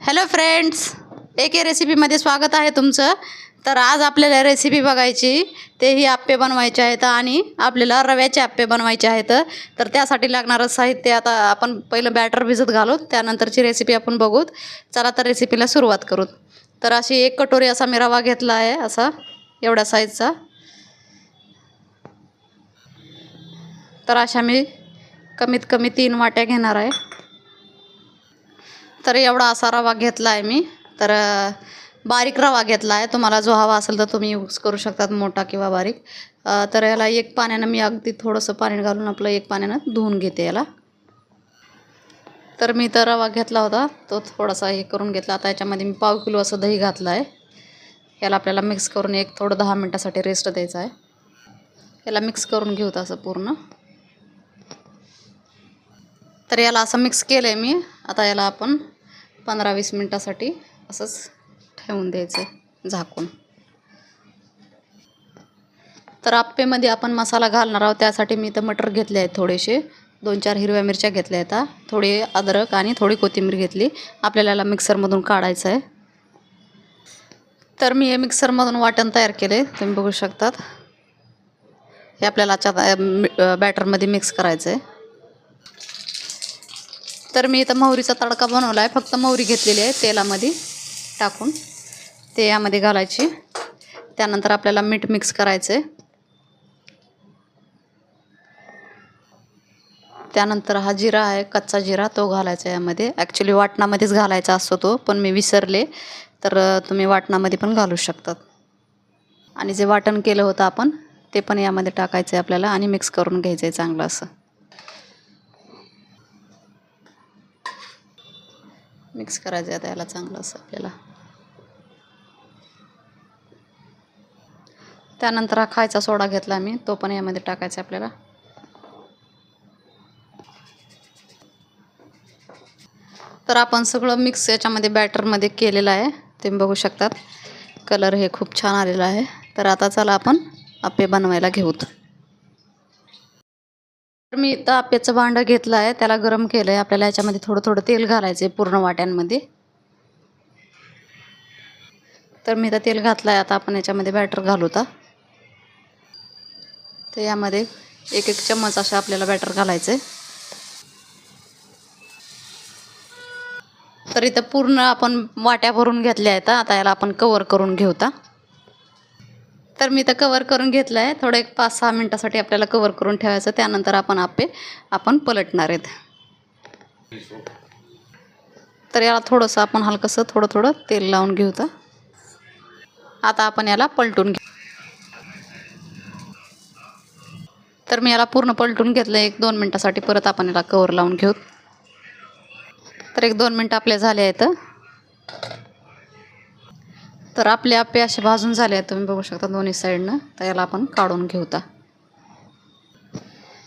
Hello friends, एके रेसिपीमध्ये स्वागत आहे तुमचं. तर आज आपल्याला रेसिपी बघायची, तेही आप्पे बनवायचे आहेत आणि आपल्याला रव्याचे आप्पे बनवायचे आहेत. तर त्यासाठी लागणारं साहित्य आता आपण पहिलं बॅटर भिजत घालू, त्यानंतरची रेसिपी आपण बघू. चला तर रेसिपीला सुरुवात करू. तर अशी 1 कटोरी असा मी रवा घेतला आहे, असा एवढ्या साईजचा. तर अशा मी कमीत कमी 3 वाट्या घेणार आहे. तर एवढा असा रवा घेतला आहे मी. तर बारीक रवा घेतला आहे, तुम्हाला जो हवा असेल तर तुम्ही यूज करू शकतात, मोठा किंवा बारीक. तर याला 1 पाण्यानं मी अगदी थोडंसं पाणी घालून आपलं 1 पाण्यानं धुवून घेते याला. तर मी तर रवा घेतला होता तो थोडासा हे करून घेतला. आता याच्यामध्ये मी 1/2 किलो असं दही घातलं आहे. याला आपल्याला मिक्स करून थोडं 10 मिनटासाठी रेस्ट द्यायचं आहे. याला मिक्स करून घेऊ असं पूर्ण. तर याला असं मिक्स केलं आहे मी. आता याला आपण 15-20 मिनटासाठी असंच ठेवून द्यायचं झाकून. तर आप्पेमध्ये आपण मसाला घालणार आहोत, त्यासाठी मी इथं मटर घेतले आहेत थोडेसे. 2-4 हिरव्या मिरच्या घेतल्या आहेत, थोडी अद्रक आणि थोडी कोथिंबीर घेतली. आपल्याला याला मिक्सरमधून काढायचं आहे. तर मी हे मिक्सरमधून वाटण तयार केले, तुम्ही बघू शकतात. हे आपल्याला बॅटरमध्ये मिक्स करायचं आहे. तर मी इथं मोहरीचा तडका बनवला आहे. फक्त मोहरी घेतलेली आहे तेलामध्ये टाकून, ते यामध्ये घालायची. त्यानंतर आपल्याला मीठ मिक्स करायचं आहे. त्यानंतर हा जिरा आहे, कच्चा जिरा, तो घालायचा आहे यामध्ये. ॲक्च्युली वाटणामध्येच घालायचा असतो तो, पण मी विसरले. तर तुम्ही वाटणामध्ये पण घालू शकतात. आणि जे वाटण केलं होतं आपण, ते पण यामध्ये टाकायचं आहे आपल्याला आणि मिक्स करून घ्यायचं आहे चांगलं असं. मिक्स करायचं आहे आता याला चांगलं असं आपल्याला. त्यानंतर हा खायचा सोडा घेतला मी, तो पण यामध्ये टाकायचा आहे आपल्याला. तर आपण सगळं मिक्स याच्यामध्ये बॅटरमध्ये केलेलं आहे, तुम्ही बघू शकतात. कलर हे खूप छान आलेला आहे. तर आता चला आपण आप्पे बनवायला घेऊत. तर मी इथं आप्याचं भांडं घेतलं आहे, त्याला गरम केलं आहे. आपल्याला याच्यामध्ये थोडं थोडं तेल घालायचं आहे पूर्ण वाट्यांमध्ये. तर मी इथं तेल घातलं आहे. आता आपण याच्यामध्ये बॅटर घालू. तर यामध्ये 1-1 चम्मच असं आपल्याला बॅटर घालायचं आहे. तर इथं पूर्ण आपण वाट्या भरून घेतल्या आहेत. आता याला आपण कवर करून घेऊता. तर मी इथं कवर करून घेतलं आहे. थोडं 5-6 मिनटासाठी आपल्याला कवर करून ठेवायचं. त्यानंतर आपण पलटणार आहेत. तर याला थोडंसं आपण हलकंसं थोडं थोडं तेल लावून घेऊता. आता आपण याला पलटून घेऊ. तर मी याला पूर्ण पलटून घेतलं 1-2 मिनटासाठी. परत आपण याला कवर लावून घेऊ. तर 1-2 मिनटं आपले झाले आहेत. तर आपले आप्पे असे भाजून झाले आहेत, तुम्ही बघू शकता दोन्ही साईडनं. तर याला आपण काढून घेऊता.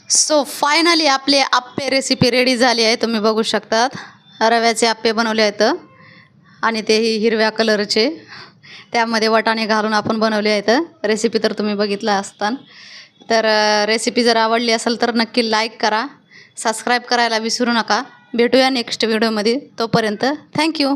सो फायनली आपले आप्पे रेसिपी रेडी झाली आहे, तुम्ही बघू शकतात. रव्याचे आप्पे बनवले आहेत आणि तेही हिरव्या कलरचे. त्यामध्ये वाटाणे घालून आपण बनवले आहेत. रेसिपी तर तुम्ही बघितला असतान. तर रेसिपी जर आवडली असेल तर नक्की लाईक करा, सबस्क्राईब करायला विसरू नका. भेटूया नेक्स्ट व्हिडिओमध्ये. तोपर्यंत थँक्यू.